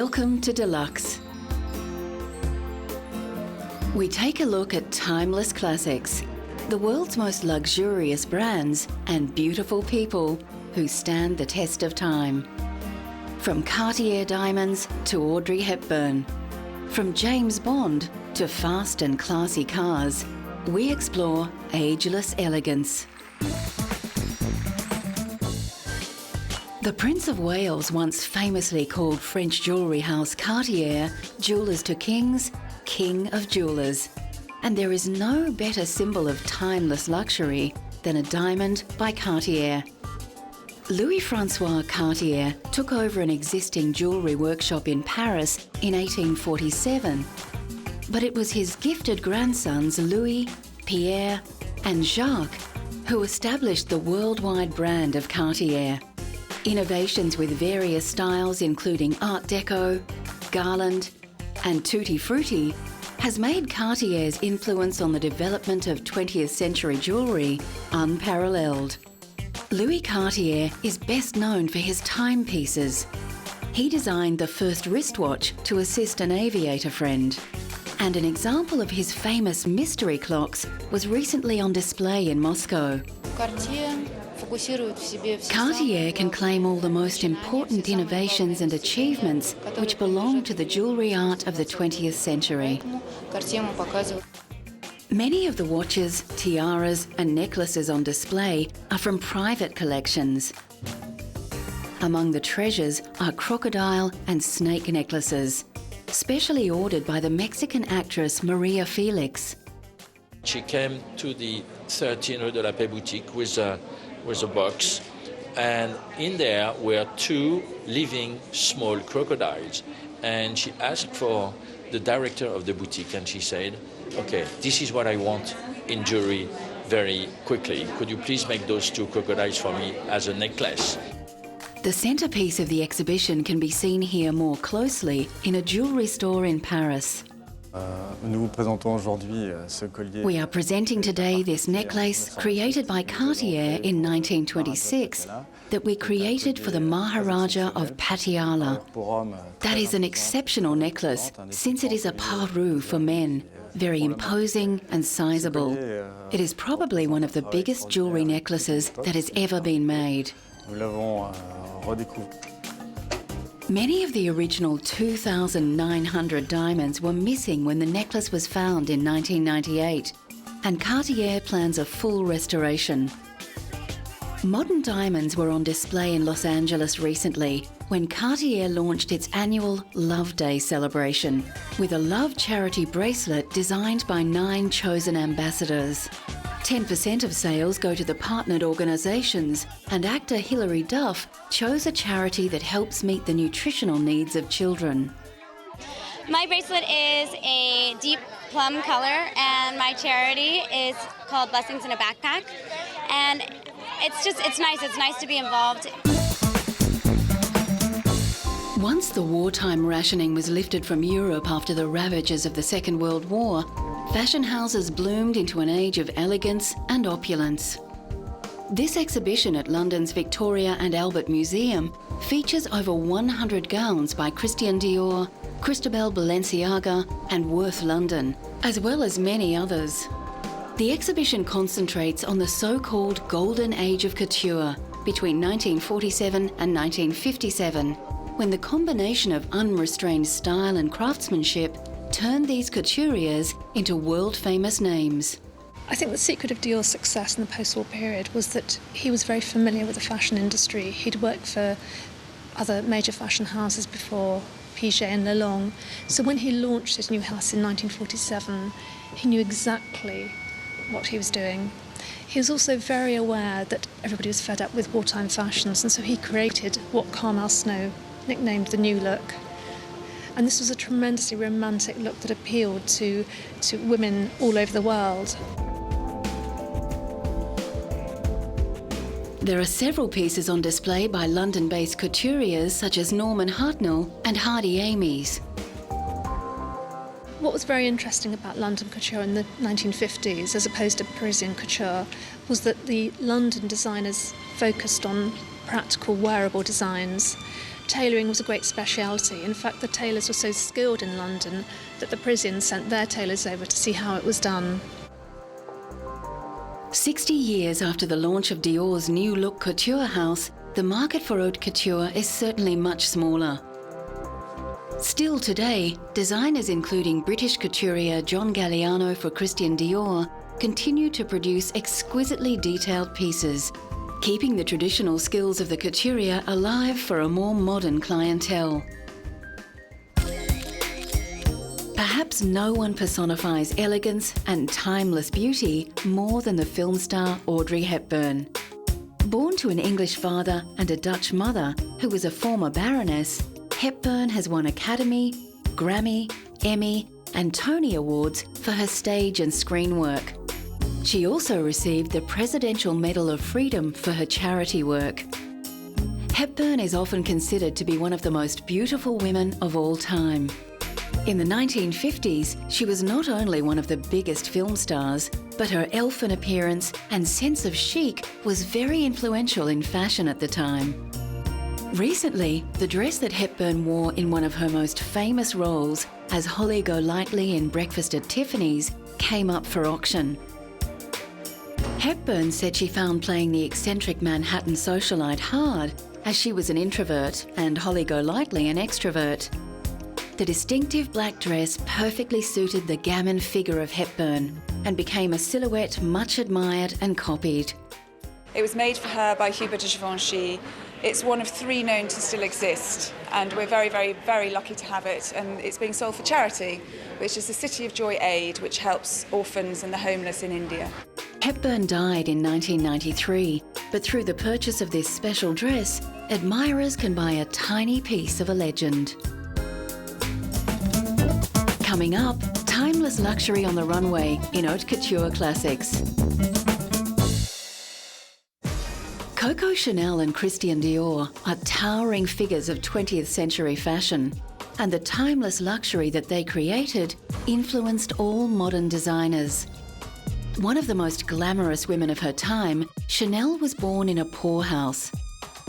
Welcome to Deluxe. We take a look at timeless classics, the world's most luxurious brands and beautiful people who stand the test of time. From Cartier diamonds to Audrey Hepburn, from James Bond to fast and classy cars, we explore ageless elegance. The Prince of Wales once famously called French jewellery house Cartier jewellers to kings, king of jewellers. And there is no better symbol of timeless luxury than a diamond by Cartier. Louis-François Cartier took over an existing jewellery workshop in Paris in 1847. But it was his gifted grandsons Louis, Pierre and Jacques who established the worldwide brand of Cartier. Innovations with various styles including Art Deco, Garland and Tutti Frutti has made Cartier's influence on the development of 20th century jewellery unparalleled. Louis Cartier is best known for his timepieces. He designed the first wristwatch to assist an aviator friend. And an example of his famous mystery clocks was recently on display in Moscow. Cartier can claim all the most important innovations and achievements which belong to the jewellery art of the 20th century. Many of the watches, tiaras and necklaces on display are from private collections. Among the treasures are crocodile and snake necklaces, specially ordered by the Mexican actress Maria Felix. She came to the 13 Rue de la Paix boutique with a box, and in there were two living small crocodiles. And she asked for the director of the boutique, and she said, "Okay, this is what I want in jewelry very quickly. Could you please make those two crocodiles for me as a necklace?" The centrepiece of the exhibition can be seen here more closely in a jewellery store in Paris. We are presenting today this necklace created by Cartier in 1926 that we created for the Maharaja of Patiala. That is an exceptional necklace since it is a parure for men, very imposing and sizable. It is probably one of the biggest jewellery necklaces that has ever been made. Many of the original 2,900 diamonds were missing when the necklace was found in 1998, and Cartier plans a full restoration. Modern diamonds were on display in Los Angeles recently when Cartier launched its annual Love Day celebration with a love charity bracelet designed by 9 chosen ambassadors. 10% of sales go to the partnered organisations, and actor Hilary Duff chose a charity that helps meet the nutritional needs of children. My bracelet is a deep plum color, and my charity is called Blessings in a Backpack. And it's nice to be involved. Once the wartime rationing was lifted from Europe after the ravages of the Second World War, fashion houses bloomed into an age of elegance and opulence. This exhibition at London's Victoria and Albert Museum features over 100 gowns by Christian Dior, Christobel Balenciaga and Worth London, as well as many others. The exhibition concentrates on the so-called Golden Age of Couture between 1947 and 1957, when the combination of unrestrained style and craftsmanship turned these couturiers into world-famous names. I think the secret of Dior's success in the post-war period was that he was very familiar with the fashion industry. He'd worked for other major fashion houses before, Piaget and Lelong. So when he launched his new house in 1947, he knew exactly what he was doing. He was also very aware that everybody was fed up with wartime fashions, and so he created what Carmel Snow nicknamed the New Look. And this was a tremendously romantic look that appealed to women all over the world. There are several pieces on display by London-based couturiers such as Norman Hartnell and Hardy Amies. What was very interesting about London couture in the 1950s, as opposed to Parisian couture, was that the London designers focused on practical, wearable designs. tailoring was a great speciality. In fact, the tailors were so skilled in London that the Parisians sent their tailors over to see how it was done. 60 years after the launch of Dior's new look couture house, the market for haute couture is certainly much smaller. Still today, designers including British couturier John Galliano for Christian Dior continue to produce exquisitely detailed pieces, keeping the traditional skills of the couturier alive for a more modern clientele. Perhaps no one personifies elegance and timeless beauty more than the film star Audrey Hepburn. Born to an English father and a Dutch mother who was a former baroness, Hepburn has won Academy, Grammy, Emmy and Tony Awards for her stage and screen work. She also received the Presidential Medal of Freedom for her charity work. Hepburn is often considered to be one of the most beautiful women of all time. In the 1950s, she was not only one of the biggest film stars, but her elfin appearance and sense of chic was very influential in fashion at the time. Recently, the dress that Hepburn wore in one of her most famous roles as Holly Golightly in Breakfast at Tiffany's came up for auction. Hepburn said she found playing the eccentric Manhattan socialite hard, as she was an introvert and Holly Golightly an extrovert. The distinctive black dress perfectly suited the gamin figure of Hepburn and became a silhouette much admired and copied. It was made for her by Hubert de Givenchy. It's one of 3 known to still exist, and we're very, very, very lucky to have it. And it's being sold for charity, which is the City of Joy Aid, which helps orphans and the homeless in India. Hepburn died in 1993, but through the purchase of this special dress, admirers can buy a tiny piece of a legend. Coming up, timeless luxury on the runway in haute couture classics. Coco Chanel and Christian Dior are towering figures of 20th century fashion, and the timeless luxury that they created influenced all modern designers. One of the most glamorous women of her time, Chanel was born in a poorhouse.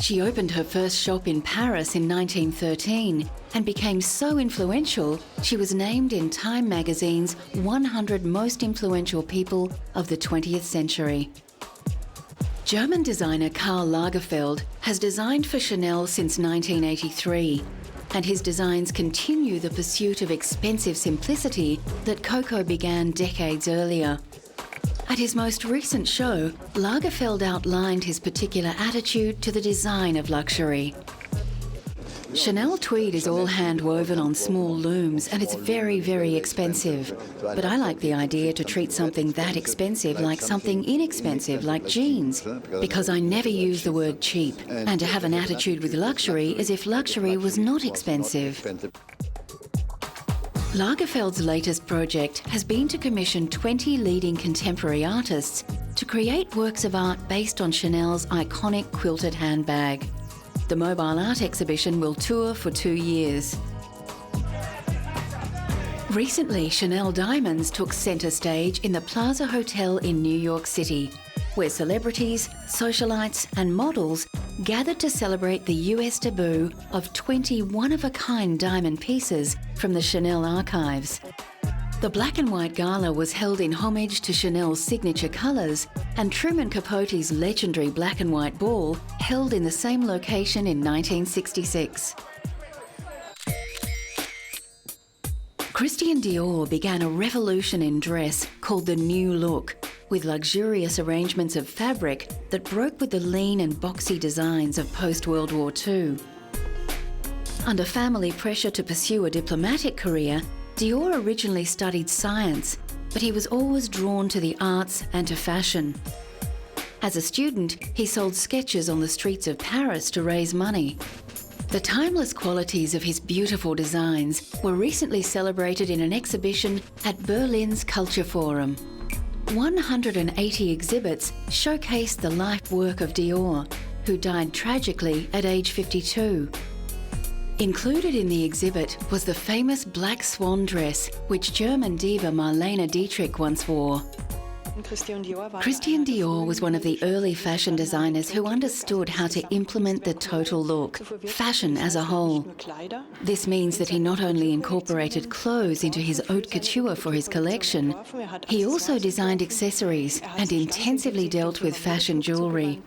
She opened her first shop in Paris in 1913 and became so influential, she was named in Time magazine's 100 most influential people of the 20th century. German designer Karl Lagerfeld has designed for Chanel since 1983, and his designs continue the pursuit of expensive simplicity that Coco began decades earlier. At his most recent show, Lagerfeld outlined his particular attitude to the design of luxury. Chanel tweed is all hand-woven on small looms and it's very, very expensive. But I like the idea to treat something that expensive like something inexpensive, like jeans, because I never use the word cheap, and to have an attitude with luxury as if luxury was not expensive. Lagerfeld's latest project has been to commission 20 leading contemporary artists to create works of art based on Chanel's iconic quilted handbag. The mobile art exhibition will tour for 2 years. Recently, Chanel Diamonds took centre stage in the Plaza Hotel in New York City, where celebrities, socialites and models gathered to celebrate the US debut of 20 one-of-a-kind diamond pieces from the Chanel archives. The black and white gala was held in homage to Chanel's signature colours, and Truman Capote's legendary black and white ball held in the same location in 1966. Christian Dior began a revolution in dress called the New Look, with luxurious arrangements of fabric that broke with the lean and boxy designs of post-World War II. Under family pressure to pursue a diplomatic career, Dior originally studied science, but he was always drawn to the arts and to fashion. As a student, he sold sketches on the streets of Paris to raise money. The timeless qualities of his beautiful designs were recently celebrated in an exhibition at Berlin's Culture Forum. 180 exhibits showcased the life work of Dior, who died tragically at age 52. Included in the exhibit was the famous black swan dress which German diva Marlene Dietrich once wore. Christian Dior was one of the early fashion designers who understood how to implement the total look, fashion as a whole. This means that he not only incorporated clothes into his haute couture for his collection, he also designed accessories and intensively dealt with fashion jewellery.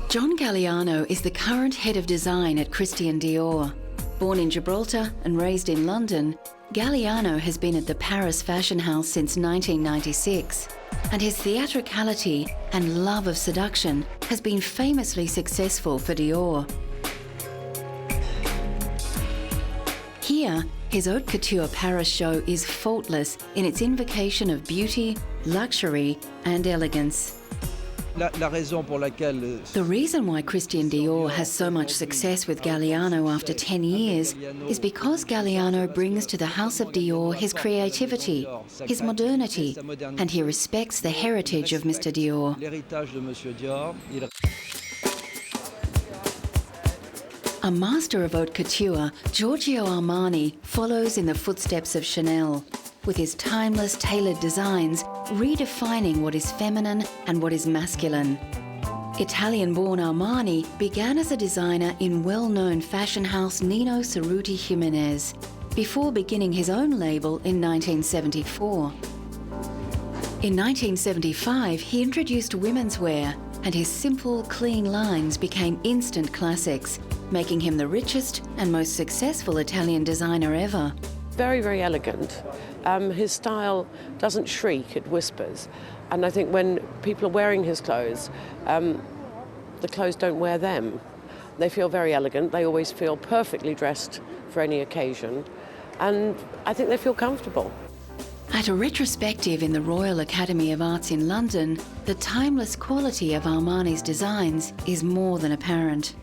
John Galliano is the current head of design at Christian Dior. Born in Gibraltar and raised in London, Galliano has been at the Paris fashion house since 1996, and his theatricality and love of seduction has been famously successful for Dior. Here, his haute couture Paris show is faultless in its invocation of beauty, luxury and elegance. The reason why Christian Dior has so much success with Galliano after 10 years is because Galliano brings to the House of Dior his creativity, his modernity, and he respects the heritage of Mr. Dior. A master of haute couture, Giorgio Armani follows in the footsteps of Chanel, with his timeless tailored designs redefining what is feminine and what is masculine. Italian-born Armani began as a designer in well-known fashion house Nino Cerruti Jimenez, before beginning his own label in 1974. In 1975, he introduced women's wear, and his simple, clean lines became instant classics, making him the richest and most successful Italian designer ever. Very, very elegant. His style doesn't shriek, it whispers. And I think when people are wearing his clothes, the clothes don't wear them. They feel very elegant, they always feel perfectly dressed for any occasion, and I think they feel comfortable. At a retrospective in the Royal Academy of Arts in London, the timeless quality of Armani's designs is more than apparent.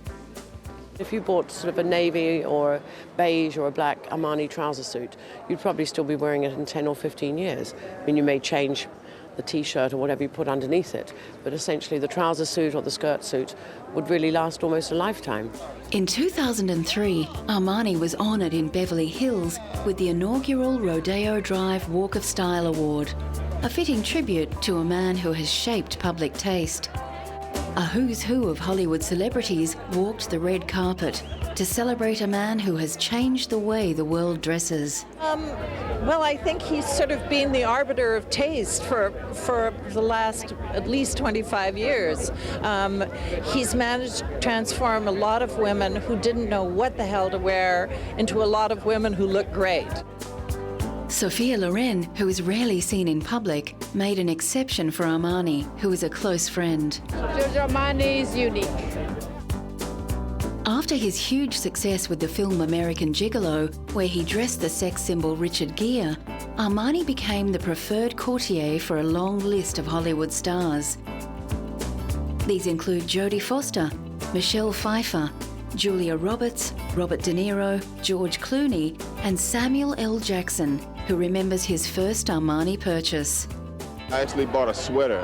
If you bought sort of a navy or a beige or a black Armani trouser suit, you'd probably still be wearing it in 10 or 15 years. I mean, you may change the t-shirt or whatever you put underneath it, but essentially the trouser suit or the skirt suit would really last almost a lifetime. In 2003, Armani was honoured in Beverly Hills with the inaugural Rodeo Drive Walk of Style Award, a fitting tribute to a man who has shaped public taste. A who's who of Hollywood celebrities walked the red carpet to celebrate a man who has changed the way the world dresses. Well, I think he's sort of been the arbiter of taste for the last at least 25 years. He's managed to transform a lot of women who didn't know what the hell to wear into a lot of women who look great. Sophia Loren, who is rarely seen in public, made an exception for Armani, who is a close friend. Giorgio Armani is unique. After his huge success with the film American Gigolo, where he dressed the sex symbol Richard Gere, Armani became the preferred courtier for a long list of Hollywood stars. These include Jodie Foster, Michelle Pfeiffer, Julia Roberts, Robert De Niro, George Clooney, and Samuel L. Jackson, who remembers his first Armani purchase. I actually bought a sweater,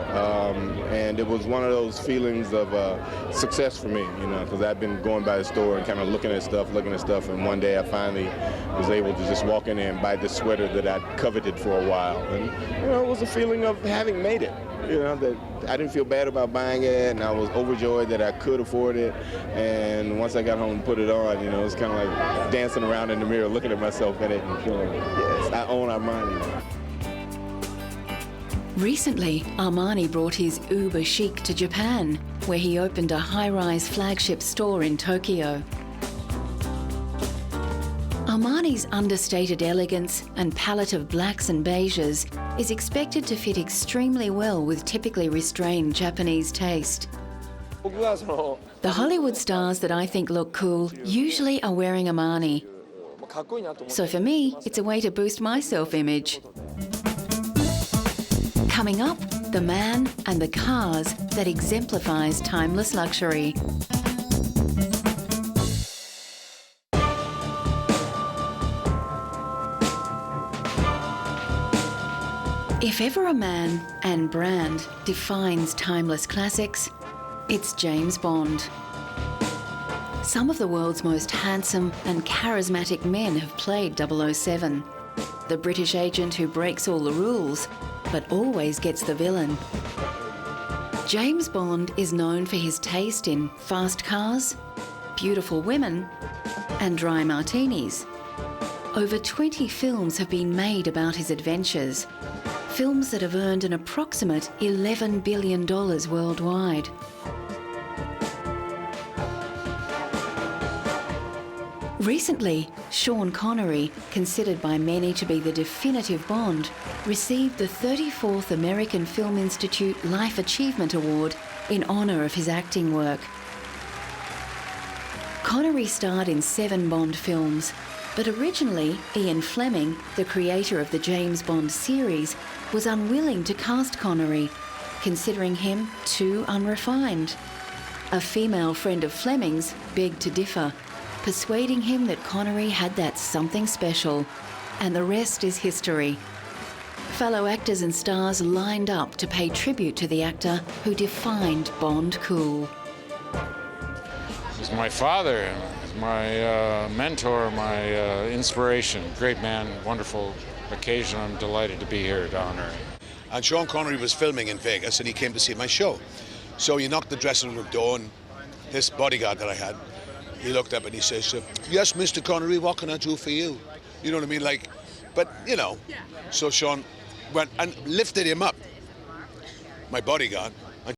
and it was one of those feelings of success for me, you know, because I've been going by the store and kind of looking at stuff, and one day I finally was able to just walk in there and buy this sweater that I'd coveted for a while. And, you know, it was a feeling of having made it, you know, that I didn't feel bad about buying it, and I was overjoyed that I could afford it. And once I got home and put it on, you know, it was kind of like dancing around in the mirror, looking at myself in it and feeling, yes, I own Armani. Recently, Armani brought his uber chic to Japan, where he opened a high-rise flagship store in Tokyo. Armani's understated elegance and palette of blacks and beiges is expected to fit extremely well with typically restrained Japanese taste. The Hollywood stars that I think look cool usually are wearing Armani. So for me, it's a way to boost my self-image. Coming up, the man and the cars that exemplifies timeless luxury. If ever a man and brand defines timeless classics, it's James Bond. Some of the world's most handsome and charismatic men have played 007. the British agent who breaks all the rules, but always gets the villain. James Bond is known for his taste in fast cars, beautiful women, and dry martinis. Over 20 films have been made about his adventures, films that have earned an approximate $11 billion worldwide. Recently, Sean Connery, considered by many to be the definitive Bond, received the 34th American Film Institute Life Achievement Award in honour of his acting work. Connery starred in 7 Bond films, but originally Ian Fleming, the creator of the James Bond series, was unwilling to cast Connery, considering him too unrefined. A female friend of Fleming's begged to differ, persuading him that Connery had that something special, and the rest is history. Fellow actors and stars lined up to pay tribute to the actor who defined Bond cool. He's my father, my mentor, my inspiration. Great man, wonderful occasion. I'm delighted to be here to honor him. And Sean Connery was filming in Vegas and he came to see my show. So he knocked the dressing room door and this bodyguard that I had, he looked up and he says, "Yes, Mr. Connery, what can I do for you?" You know what I mean? Like, but you know. So Sean went and lifted him up, my bodyguard,